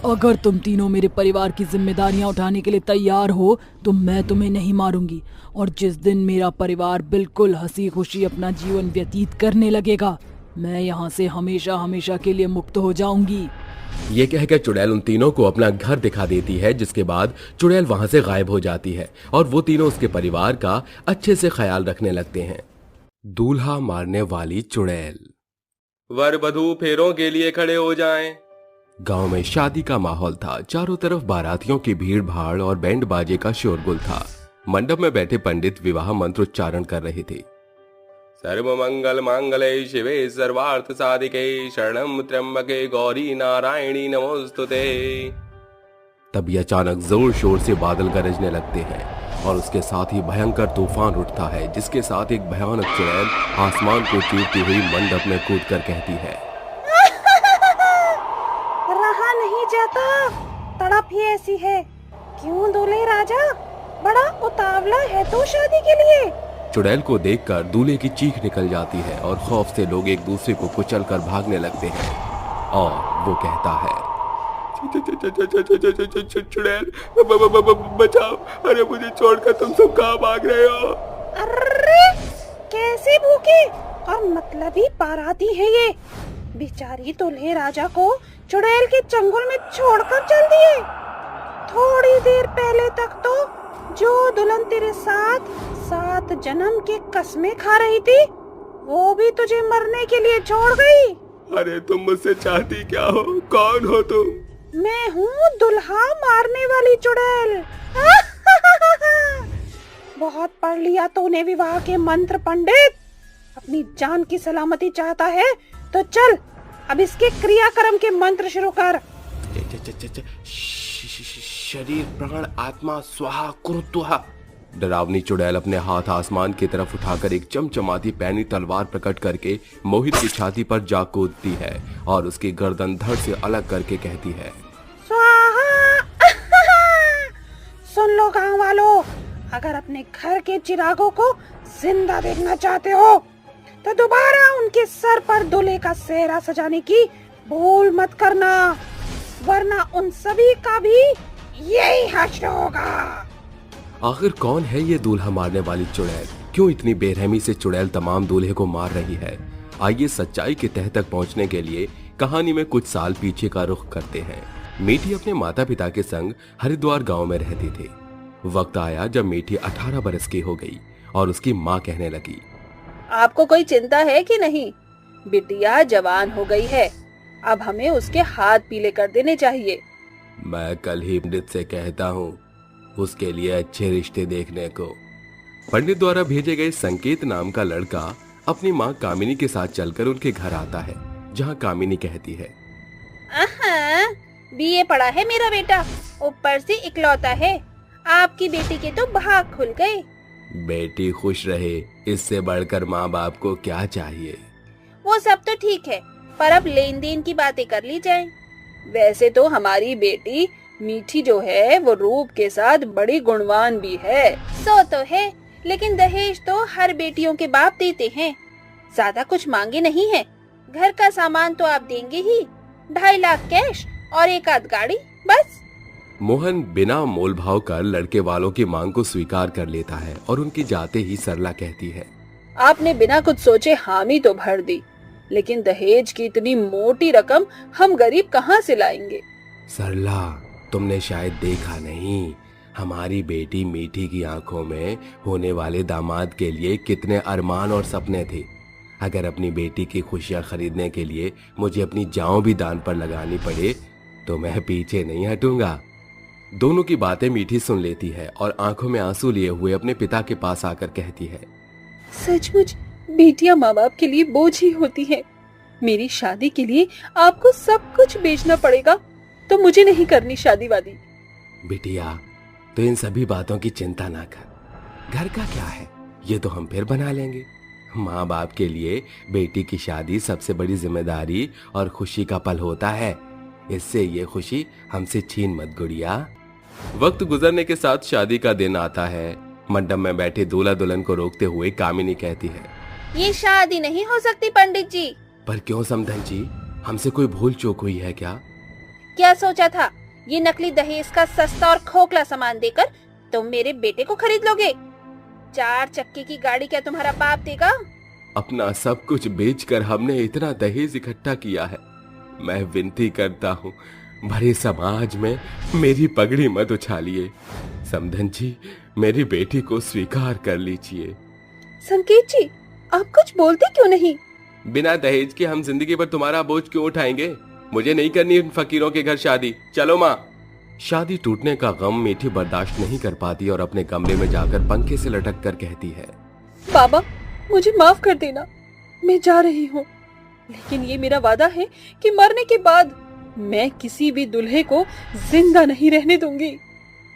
अगर तुम तीनों मेरे परिवार की जिम्मेदारियां उठाने के लिए तैयार हो तो मैं तुम्हें नहीं मारूंगी, और जिस दिन मेरा परिवार बिल्कुल हंसी खुशी अपना जीवन व्यतीत करने लगेगा, मैं यहाँ से हमेशा हमेशा के लिए मुक्त हो जाऊंगी।
ये कहकर चुड़ैल उन तीनों को अपना घर दिखा देती है, जिसके बाद चुड़ैल वहां से गायब हो जाती है और वो तीनों उसके परिवार का अच्छे से ख्याल रखने लगते हैं। दूल्हा मारने वाली चुड़ैल। वर वधू फेरों के लिए खड़े हो जाएं। गांव में शादी का माहौल था। चारों तरफ बारातियों की भीड़ भाड़ और बैंड बाजे का शोरगुल था। मंडप में बैठे पंडित विवाह मंत्रोच्चारण कर रहे थे। सर्व मंगल मांगले शिवे सर्वार्थ साधिके शरणम त्र्यंबके गौरी नारायणी नमोस्तुते। तभी अचानक जोर शोर से बादल गरजने लगते हैं और उसके साथ ही भयंकर तूफान उठता है, जिसके साथ एक भयानक चुड़ैल आसमान को चीरती हुई मंडप में कूदकर कहती है,
रहा नहीं जाता, तड़प ही ऐसी है। क्यों दूल्हे राजा, बड़ा उतावला है तो शादी के लिए।
चुड़ैल को देखकर दूल्हे की चीख निकल जाती है और खौफ से लोग एक दूसरे को कुचलकर भागने लगते हैं और वो कहता है, चुड़ैल बचाओ, अरे मुझे छोड़कर तुम सब कहाँ भाग रहे हो।
अरे कैसे भूखे और मतलबी बाराती है ये। बेचारी दूल्हे राजा को चुड़ैल के चंगुल में छोड़कर चल दिए। थोड़ी देर पहले तक तो जो दुल्हन तेरे साथ 7 जन्म की कस्में खा रही थी, वो भी तुझे मरने के लिए छोड़ गई।
अरे तुम मुझसे चाहती क्या हो, कौन हो तुम?
मैं हूँ दुल्हा मारने वाली चुड़ैल। बहुत पढ़ लिया तूने विवाह के मंत्र पंडित। अपनी जान की सलामती चाहता है तो चल अब इसके क्रियाक्रम के मंत्र शुरू कर।
शरीर प्राण आत्मा स्वाहा कुरुत्वा। डरावनी चुड़ैल अपने हाथ आसमान की तरफ उठाकर एक चमचमाती पैनी तलवार प्रकट करके मोहित की छाती पर जा कूदती है और उसकी गर्दन धड़ से अलग करके कहती है,
स्वाहा। सुन लो गांव वालों, अगर अपने घर के चिरागों को जिंदा देखना चाहते हो तो दोबारा उनके सर पर दूल्हे का सेहरा सजाने की भूल मत करना, वरना उन सभी का भी यही हश्र होगा।
आखिर कौन है ये दूल्हा मारने वाली चुड़ैल? क्यों इतनी बेरहमी से चुड़ैल तमाम दूल्हे को मार रही है? आइए सच्चाई की तह तक पहुंचने के लिए कहानी में कुछ साल पीछे का रुख करते हैं। मीठी अपने माता पिता के संग हरिद्वार गांव में रहती थी। वक्त आया जब मीठी 18 बरस की हो गई और उसकी माँ कहने लगी,
आपको कोई चिंता है कि नहीं? बिटिया जवान हो गई है, अब हमें उसके हाथ पीले कर देने चाहिए।
मैं कल ही पंडित से कहता हूँ उसके लिए अच्छे रिश्ते देखने को। पंडित द्वारा भेजे गए संकेत नाम का लड़का अपनी माँ कामिनी के साथ चलकर उनके घर आता है, जहाँ कामिनी कहती है,
बीए पढ़ा है मेरा बेटा, ऊपर से इकलौता है। आपकी बेटी के तो भाग खुल गए।
बेटी खुश रहे, इससे बढ़कर माँ बाप को क्या चाहिए।
वो सब तो ठीक है, पर अब लेन देन की बातें कर ली जाए। वैसे तो हमारी बेटी मीठी जो है वो रूप के साथ बड़ी गुणवान भी है। सो तो है, लेकिन दहेज तो हर बेटियों के बाप देते हैं। ज्यादा कुछ मांगे नहीं है, घर का सामान तो आप देंगे ही, 2.5 लाख कैश और 1 आध गाड़ी, बस।
मोहन बिना मोल भाव कर लड़के वालों की मांग को स्वीकार कर लेता है और उनकी जाते ही सरला कहती है,
आपने बिना कुछ सोचे हामी तो भर दी, लेकिन दहेज की इतनी मोटी रकम हम गरीब कहाँ से लाएंगे?
सरला, तुमने शायद देखा नहीं, हमारी बेटी मीठी की आंखों में होने वाले दामाद के लिए कितने अरमान और सपने थे। अगर अपनी बेटी की खुशियां खरीदने के लिए मुझे अपनी जान भी दान पर लगानी पड़े तो मैं पीछे नहीं हटूंगा। दोनों की बातें मीठी सुन लेती है और आंखों में आंसू लिए हुए अपने पिता के पास आकर कहती है,
सचमुच बेटियां माँ बाप के लिए बोझ ही होती हैं। मेरी शादी के लिए आपको सब कुछ बेचना पड़ेगा, तो मुझे नहीं करनी शादी वादी।
बिटिया, तो इन सभी बातों की चिंता ना कर। घर का क्या है, ये तो हम फिर बना लेंगे।
माँ बाप के लिए बेटी की शादी सबसे बड़ी जिम्मेदारी और खुशी का पल होता है। इससे ये खुशी हमसे छीन मत गुड़िया। वक्त गुजरने के साथ शादी का दिन आता है। मंडप में बैठे दूल्हा दुल्हन को रोकते हुए कामिनी कहती है,
ये शादी नहीं हो सकती पंडित जी।
पर क्यों समधन जी, हमसे कोई भूल चूक हुई है क्या?
क्या सोचा था, ये नकली दहेज का सस्ता और खोखला सामान देकर तुम मेरे बेटे को खरीद लोगे? 4 चक्के की गाड़ी क्या तुम्हारा बाप देगा?
अपना सब कुछ बेचकर हमने इतना दहेज इकट्ठा किया है। मैं विनती करता हूँ, भरे समाज में मेरी पगड़ी मत उछालिए। समधन जी, मेरी बेटी को स्वीकार कर लीजिए।
संकेत जी, आप कुछ बोलते क्यों नहीं?
बिना दहेज के हम जिंदगी पर तुम्हारा बोझ क्यों उठाएंगे? मुझे नहीं करनी उन फकीरों के घर शादी। चलो माँ। शादी टूटने का गम मीठी बर्दाश्त नहीं कर पाती और अपने कमरे में जाकर पंखे से लटक कर कहती है,
बाबा, मुझे माफ कर देना, मैं जा रही हूँ। लेकिन ये मेरा वादा है कि मरने के बाद मैं किसी भी दूल्हे को जिंदा नहीं रहने दूंगी।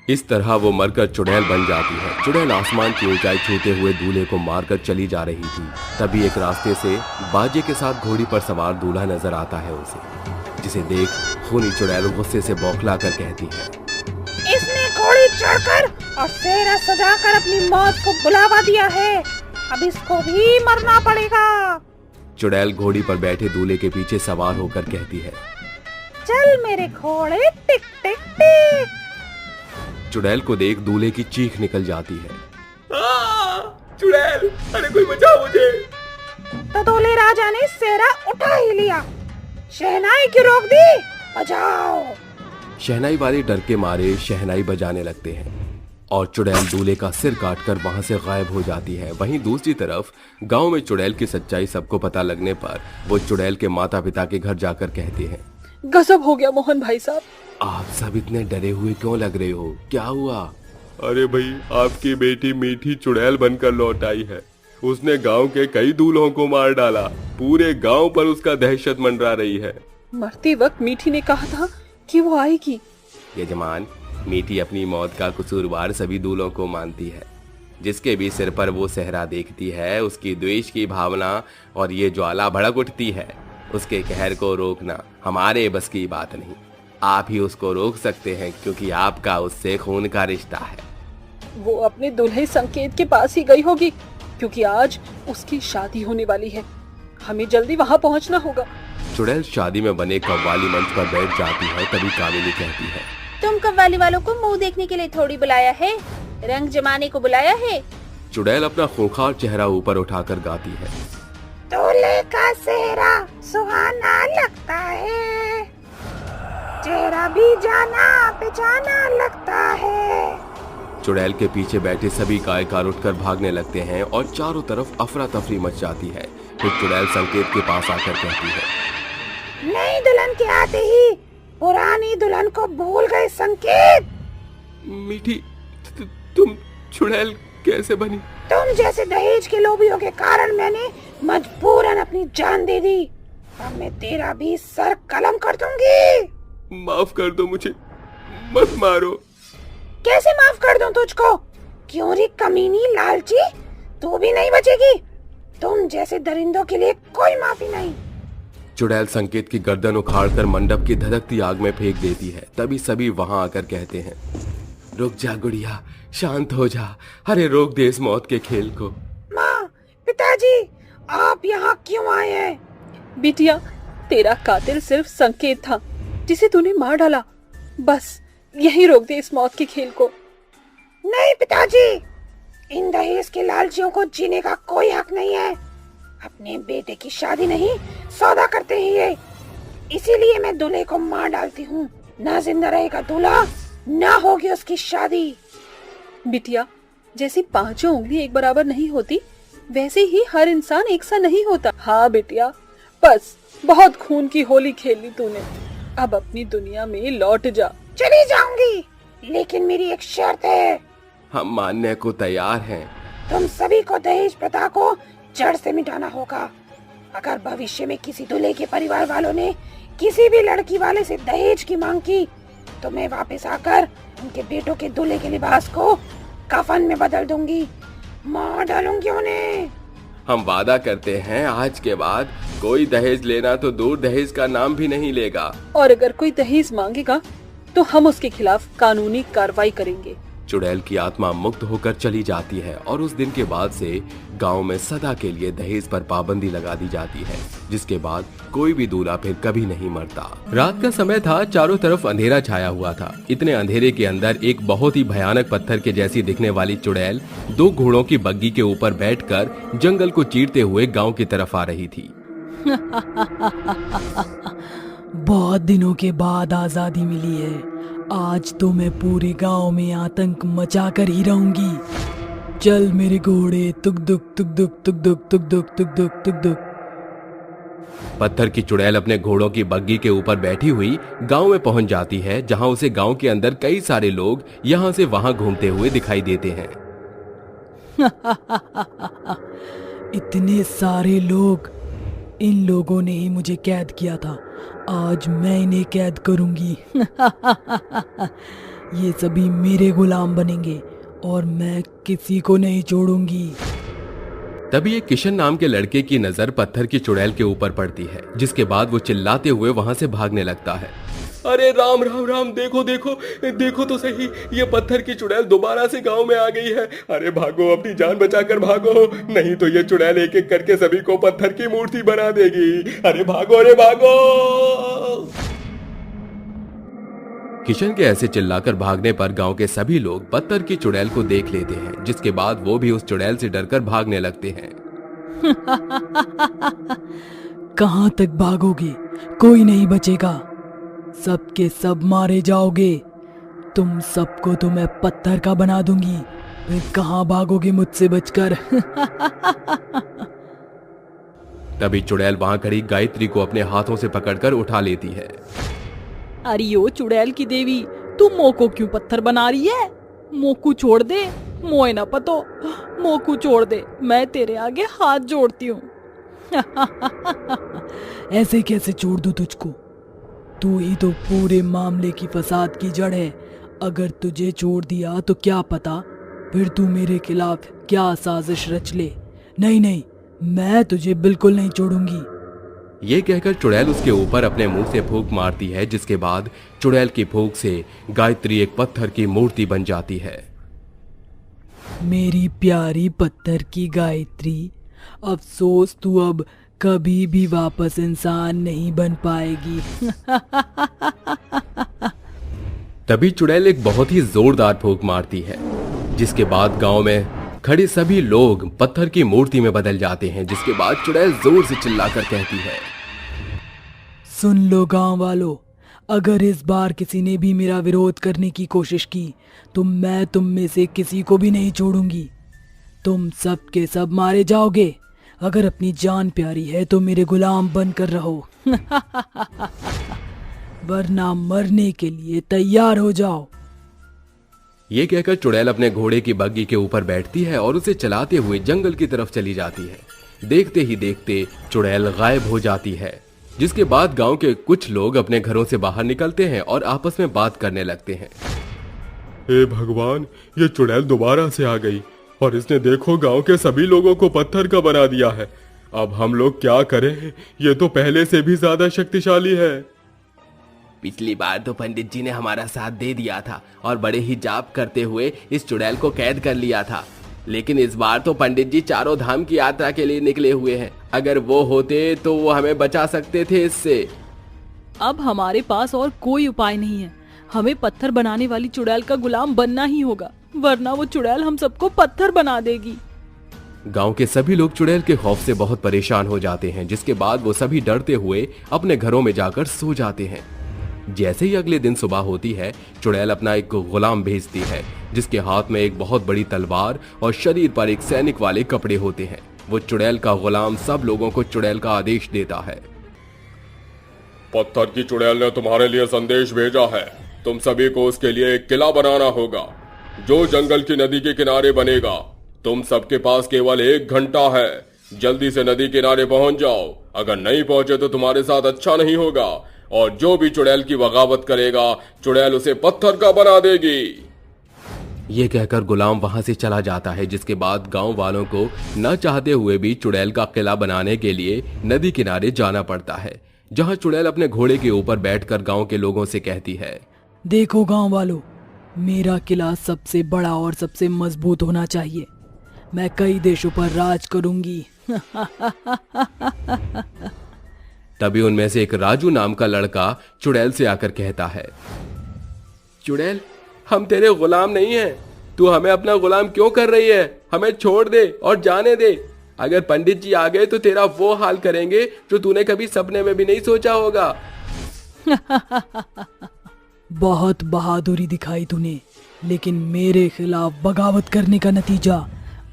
इस तरह वो मरकर चुड़ैल बन जाती है। चुड़ैल आसमान की ऊंचाई छूते हुए दूल्हे को मारकर चली जा रही थी। तभी एक रास्ते से बाजे के साथ घोड़ी पर सवार दूल्हा नजर आता है उसे, जिसे देख खूनी चुड़ैल गुस्से से बौखला कर कहती है,
इसने घोड़ी चढ़कर और सेहरा सजाकर अपनी मौत को बुलावा दिया है, अब इसको भी मरना पड़ेगा।
चुड़ैल घोड़ी पर बैठे दूल्हे के पीछे सवार होकर कहती है,
चल मेरे घोड़े, टिक टिक टिक।
चुड़ैल को देख दूल्हे की चीख निकल जाती है, चुड़ैल, अरे कोई बचाओ मुझे।
तो दूल्हे राजा ने सेहरा उठा ही लिया, शहनाई क्यों रोक दी? बजाओ।
शहनाई वाले डर के मारे शहनाई बजाने लगते हैं और चुड़ैल दूल्हे का सिर काटकर वहां से गायब हो जाती है। वहीं दूसरी तरफ गांव में चुड़ैल की सच्चाई सबको पता लगने पर वो चुड़ैल के माता पिता के घर जाकर कहते हैं,
गजब हो गया मोहन भाई साहब।
आप सब इतने डरे हुए क्यों लग रहे हो, क्या हुआ? अरे भाई, आपकी बेटी मीठी चुड़ैल बनकर लौट आई है। उसने गांव के कई दूल्हों को मार डाला। पूरे गांव पर उसका दहशत मंडरा रही है।
मरते वक्त मीठी ने कहा था कि वो आएगी।
यजमान, मीठी अपनी मौत का कसूरवार सभी दूल्हों को मानती है। जिसके भी सिर पर वो सेहरा देखती है, उसकी द्वेष की भावना और ये ज्वाला भड़क उठती है। उसके कहर को रोकना हमारे बस की बात नहीं। आप ही उसको रोक सकते हैं, क्योंकि आपका उससे खून का रिश्ता है।
वो अपने दूल्हे संकेत के पास ही गई होगी, क्योंकि आज उसकी शादी होने वाली है। हमें जल्दी वहाँ पहुँचना होगा।
चुड़ैल शादी में बने कव्वाली मंच पर बैठ जाती है। तभी कामिनी कहती है,
तुम कव्वाली वालों को मुंह देखने के लिए थोड़ी बुलाया है, रंग जमाने को बुलाया है।
चुड़ैल अपना खूंखार चेहरा ऊपर उठाकर गाती है,
दूल्हे का सेहरा सुहाना लगता है, चेहरा भी जाना पहचाना लगता है।
चुड़ैल के पीछे बैठे सभी गायकार उठकर भागने लगते हैं और चारों तरफ अफरा तफरी मच जाती है। फिर चुड़ैल संकेत के पास आकर कहती है,
नई दुल्हन के आते ही पुरानी दुल्हन को भूल गए संकेत।
मीठी, तुम चुड़ैल कैसे बनी?
तुम जैसे दहेज के लोभियों के कारण मैंने मजबूरन अपनी जान दे दी। अब मैं तेरा भी सर कलम कर दूंगी।
माफ कर दो मुझे, मत मारो।
कैसे माफ कर दूं तुझको? क्यों रे कमीनी लालची, तू भी नहीं बचेगी। तुम जैसे दरिंदों के लिए कोई माफी नहीं।
चुड़ैल संकेत की गर्दन उखाड़कर मंडप की धधकती आग में फेंक देती है। तभी सभी वहां आकर कहते हैं, रुक जा गुड़िया, शांत हो जा। अरे रोक दे इस मौत के खेल को।
माँ, पिताजी, आप यहाँ क्यों आए हैं? बिटिया, तेरा कातिल सिर्फ संकेत था, जिसे तूने मार डाला। बस यही रोक दे इस मौत के खेल को। नहीं पिताजी, इन दहेज के लालचियों को जीने का कोई हक नहीं है। अपने बेटे की शादी नहीं, सौदा करते हैं ये। इसीलिए मैं दूल्हे को मार डालती हूँ। ना जिंदा रहेगा दूल्हा, ना होगी उसकी शादी। बिटिया, जैसी पांचों उंगली एक बराबर नहीं होती, वैसे ही हर इंसान एक सा नहीं होता। हाँ बिटिया, बस बहुत खून की होली खेल ली तूने। अब अपनी दुनिया में लौट जा। चली जाऊंगी, लेकिन मेरी एक शर्त है।
हम मानने को तैयार हैं।
तुम सभी को दहेज प्रथा को जड़ से मिटाना होगा। अगर भविष्य में किसी दूल्हे के परिवार वालों ने किसी भी लड़की वाले से दहेज की मांग की, तो मैं वापस आकर उनके बेटों के दूल्हे के लिबास को कफन में बदल दूंगी, मार डालूंगी उन्हें।
हम वादा करते हैं आज के बाद कोई दहेज लेना तो दूर दहेज का नाम भी नहीं लेगा।
और अगर कोई दहेज मांगेगा तो हम उसके खिलाफ कानूनी कार्रवाई करेंगे।
चुड़ैल की आत्मा मुक्त होकर चली जाती है और उस दिन के बाद से गांव में सदा के लिए दहेज पर पाबंदी लगा दी जाती है, जिसके बाद कोई भी दूल्हा फिर कभी नहीं मरता। रात का समय था, चारों तरफ अंधेरा छाया हुआ था। इतने अंधेरे के अंदर एक बहुत ही भयानक पत्थर के जैसी दिखने वाली चुड़ैल 2 घोड़ों की बग्गी के ऊपर बैठकर जंगल को चीरते हुए गाँव की तरफ आ रही थी।
बहुत दिनों के बाद आजादी मिली है, आज तो मैं पूरे गांव में आतंक मचा कर ही रहूंगी। चल मेरे घोड़े, तुक दुक तुक दुक तुक दुक तुक दुक तुक दुक तुक दुक।
पत्थर की चुड़ैल अपने घोड़ों की बग्गी के ऊपर बैठी हुई गांव में पहुंच जाती है, जहां उसे गांव के अंदर कई सारे लोग यहां से वहां घूमते हुए दिखाई देते हैं।
इतने सारे लोग, इन लोगों ने ही मुझे कैद किया था, आज मैं इन्हें कैद करूंगी। ये सभी मेरे गुलाम बनेंगे और मैं किसी को नहीं छोड़ूंगी।
तभी एक किशन नाम के लड़के की नजर पत्थर की चुड़ैल के ऊपर पड़ती है, जिसके बाद वो चिल्लाते हुए वहां से भागने लगता है। अरे राम राम राम, देखो देखो देखो तो सही, ये पत्थर की चुड़ैल दोबारा से गांव में आ गई है। अरे भागो, अपनी जान बचाकर भागो, नहीं तो ये चुड़ैल एक एक करके सभी को पत्थर की मूर्ति बना देगी। अरे भागो, अरे भागो। किशन के ऐसे चिल्लाकर भागने पर गांव के सभी लोग पत्थर की चुड़ैल को देख लेते हैं, जिसके बाद वो भी उस चुड़ैल से डरकर भागने लगते हैं।
कहां तक भागोगे? कोई नहीं बचेगा, सबके सब मारे जाओगे। तुम सबको तो मैं पत्थर का बना दूंगी, फिर कहां भागोगे मुझसे बचकर?
तभी चुड़ैल वहां खड़ी गायत्री को अपने हाथों से पकड़कर उठा लेती है।
अरे ओ चुड़ैल की देवी, तू मोको क्यों पत्थर बना रही है? मोकू छोड़ दे, मोए ना पतो, मोकू छोड़ दे, मैं तेरे आगे हाथ जोड़ती हूँ।
ऐसे कैसे छोड़ दूं तुझको? तू ही तो पूरे मामले की फसाद की जड़ है। अगर तुझे छोड़ दिया तो क्या पता फिर तू मेरे खिलाफ क्या साजिश रच ले। नहीं नहीं, मैं तुझे बिल्कुल नहीं छोड़ूंगी।
ये कहकर चुड़ैल उसके ऊपर अपने मुंह से फूंक मारती है, जिसके बाद चुड़ैल की फूंक से गायत्री एक पत्थर की मूर्ति बन जाती है।
मेरी प्यारी पत्थर की गायत्री, अफसोस तू अब कभी भी वापस इंसान नहीं बन पाएगी।
तभी चुड़ैल एक बहुत ही जोरदार फूंक मारती है, जिसके बाद गांव में खड़े सभी लोग पत्थर की मूर्ति में बदल जाते हैं, जिसके बाद चुड़ैल जोर से चिल्लाकर कहती है,
सुन लो गांव वालों, अगर इस बार किसी ने भी मेरा विरोध करने की कोशिश की तो मैं तुम में से किसी को भी नहीं छोड़ूंगी। तुम सब के सब मारे जाओगे। अगर अपनी जान प्यारी है तो मेरे गुलाम बनकर रहो, वरना मरने के लिए तैयार हो जाओ।
ये कहकर चुड़ैल अपने घोड़े की बग्गी के ऊपर बैठती है और उसे चलाते हुए जंगल की तरफ चली जाती है। देखते ही देखते चुड़ैल गायब हो जाती है, जिसके बाद गांव के कुछ लोग अपने घरों से बाहर निकलते हैं और आपस में बात करने लगते हैं। हे भगवान, ये चुड़ैल दोबारा से आ गई और इसने देखो गांव के सभी लोगों को पत्थर का बना दिया है। अब हम लोग क्या करें? ये तो पहले से भी ज्यादा शक्तिशाली है। पिछली बार तो पंडित जी ने हमारा साथ दे दिया था और बड़े ही जाप करते हुए इस चुड़ैल को कैद कर लिया था, लेकिन इस बार तो पंडित जी चारों धाम की यात्रा के लिए निकले हुए हैं। अगर वो होते तो वो हमें बचा सकते थे इससे।
अब हमारे पास और कोई उपाय नहीं है, हमें पत्थर बनाने वाली चुड़ैल का गुलाम बनना ही होगा, वरना वो चुड़ैल हम सबको पत्थर बना देगी।
गांव के सभी लोग चुड़ैल के खौफ से बहुत परेशान हो जाते हैं, जिसके बाद वो सभी डरते हुए अपने घरों में जाकर सो जाते हैं। जैसे ही अगले दिन सुबह होती है, चुड़ैल अपना एक गुलाम भेजती है, जिसके हाथ में एक बहुत बड़ी तलवार और शरीर पर एक सैनिक वाले कपड़े होते हैं। वो चुड़ैल का गुलाम सब लोगों को चुड़ैल का आदेश देता है। पत्थर की चुड़ैल ने तुम्हारे लिए संदेश भेजा है, तुम सभी को उसके लिए एक किला बनाना होगा, जो जंगल की नदी के किनारे बनेगा। तुम सबके पास केवल 1 घंटा है, जल्दी से नदी किनारे पहुंच जाओ। अगर नहीं पहुंचे तो तुम्हारे साथ अच्छा नहीं होगा, और जो भी चुड़ैल की बगावत करेगा, चुड़ैल उसे पत्थर का बना देगी। ये कहकर गुलाम वहां से चला जाता है, जिसके बाद गांव वालों को न चाहते हुए भी चुड़ैल का किला बनाने के लिए नदी किनारे जाना पड़ता है, जहां चुड़ैल अपने घोड़े के ऊपर बैठकर गांव के लोगों से कहती है,
देखो गांव वालों, मेरा किला सबसे बड़ा और सबसे मजबूत होना चाहिए। मैं कई देशों पर राज करूंगी।
तभी उनमें से एक राजू नाम का लड़का चुड़ैल से आकर कहता है, चुड़ैल, हम तेरे गुलाम नहीं हैं। तू हमें अपना गुलाम क्यों कर रही है? हमें छोड़ दे और जाने दे। अगर पंडित जी आ गए तो तेरा वो हाल करेंगे जो तूने कभी सपने में भी नहीं सोचा होगा।
बहुत बहादुरी दिखाई तूने, लेकिन मेरे खिलाफ बगावत करने का नतीजा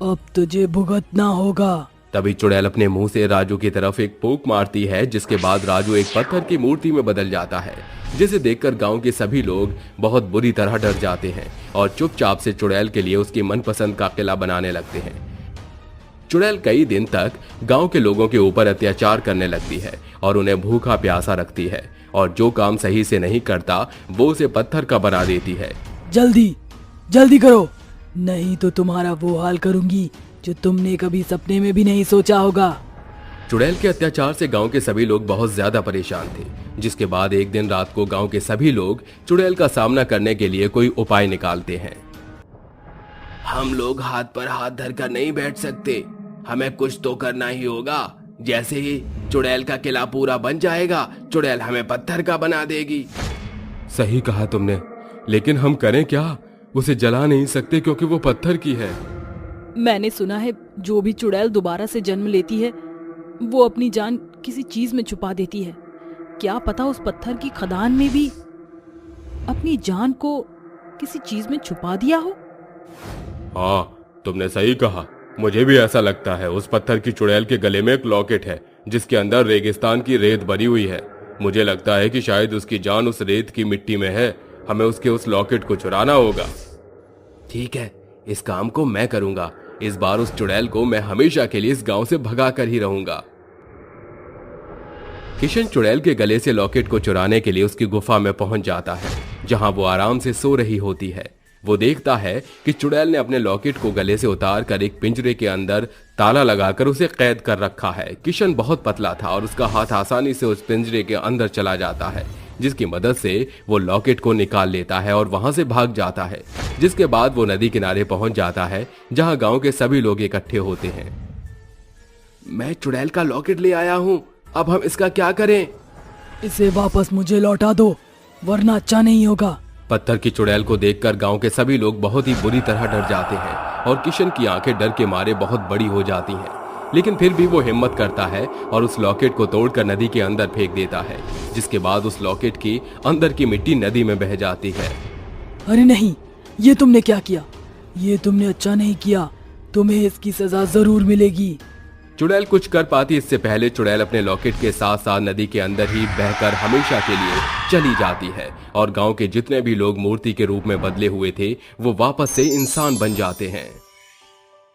अब तुझे भुगतना होगा।
तभी चुड़ैल अपने मुंह से राजू की तरफ एक फूंक मारती है, जिसके बाद राजू एक पत्थर की मूर्ति में बदल जाता है, जिसे देखकर गांव के सभी लोग बहुत बुरी तरह डर जाते हैं और चुपचाप से चुड़ैल के लिए उसकी मनपसंद का किला बनाने लगते हैं। चुड़ैल कई दिन तक गांव के लोगों के ऊपर अत्याचार करने लगती है और उन्हें भूखा प्यासा रखती है, और जो काम सही से नहीं करता वो उसे पत्थर का बना देती है।
जल्दी जल्दी करो, नहीं तो तुम्हारा वो हाल करूंगी जो तुमने कभी सपने में भी नहीं सोचा होगा।
चुड़ैल के अत्याचार से गांव के सभी लोग बहुत ज्यादा परेशान थे, जिसके बाद एक दिन रात को गांव के सभी लोग चुड़ैल का सामना करने के लिए कोई उपाय निकालते हैं। हम लोग हाथ पर हाथ धरकर नहीं बैठ सकते, हमें कुछ तो करना ही होगा। जैसे ही चुड़ैल का किला पूरा बन जाएगा, चुड़ैल हमें पत्थर का बना देगी। सही कहा तुमने, लेकिन हम करें क्या? उसे जला नहीं सकते क्योंकि वो पत्थर की है।
मैंने सुना है जो भी चुड़ैल दोबारा से जन्म लेती है वो अपनी जान किसी चीज में छुपा देती है। क्या पता उस पत्थर की खदान में भी अपनी जान को किसी चीज में छुपा दिया हो।
हाँ, तुमने सही कहा, मुझे भी ऐसा लगता है। उस पत्थर की चुड़ैल के गले में एक लॉकेट है जिसके अंदर रेगिस्तान की रेत भरी हुई है। मुझे लगता है कि शायद उसकी जान उस रेत की मिट्टी में है। हमें उसके उस लॉकेट को चुराना होगा। ठीक है, इस काम को मैं करूंगा। इस बार उस चुड़ैल को मैं हमेशा के लिए इस गांव से भगा कर ही रहूंगा। किशन चुड़ैल के गले से लॉकेट को चुराने के लिए उसकी गुफा में पहुंच जाता है, जहां वो आराम से सो रही होती है। वो देखता है कि चुड़ैल ने अपने लॉकेट को गले से उतार कर एक पिंजरे के अंदर ताला लगाकर उसे कैद कर रखा है। किशन बहुत पतला था और उसका हाथ आसानी से उस पिंजरे के अंदर चला जाता है, जिसकी मदद से वो लॉकेट को निकाल लेता है और वहां से भाग जाता है। जिसके बाद वो नदी किनारे पहुंच जाता है, जहां गांव के सभी लोग इकट्ठे होते हैं। मैं चुड़ैल का लॉकेट ले आया हूं, अब हम इसका क्या करें?
इसे वापस मुझे लौटा दो, वरना अच्छा नहीं होगा।
पत्थर की चुड़ैल को देखकर गांव के सभी लोग बहुत ही बुरी तरह डर जाते हैं और किशन की आंखें डर के मारे बहुत बड़ी हो जाती हैं। लेकिन फिर भी वो हिम्मत करता है और उस लॉकेट को तोड़कर नदी के अंदर फेंक देता है, जिसके बाद उस लॉकेट की अंदर की मिट्टी नदी में बह जाती है।
अरे नहीं, ये तुमने क्या किया? ये तुमने अच्छा नहीं किया, तुम्हें इसकी सजा जरूर मिलेगी।
चुड़ैल कुछ कर पाती इससे पहले चुड़ैल अपने लॉकेट के साथ साथ नदी के अंदर ही बहकर हमेशा के लिए चली जाती है और गांव के जितने भी लोग मूर्ति के रूप में बदले हुए थे वो वापस से इंसान बन जाते हैं।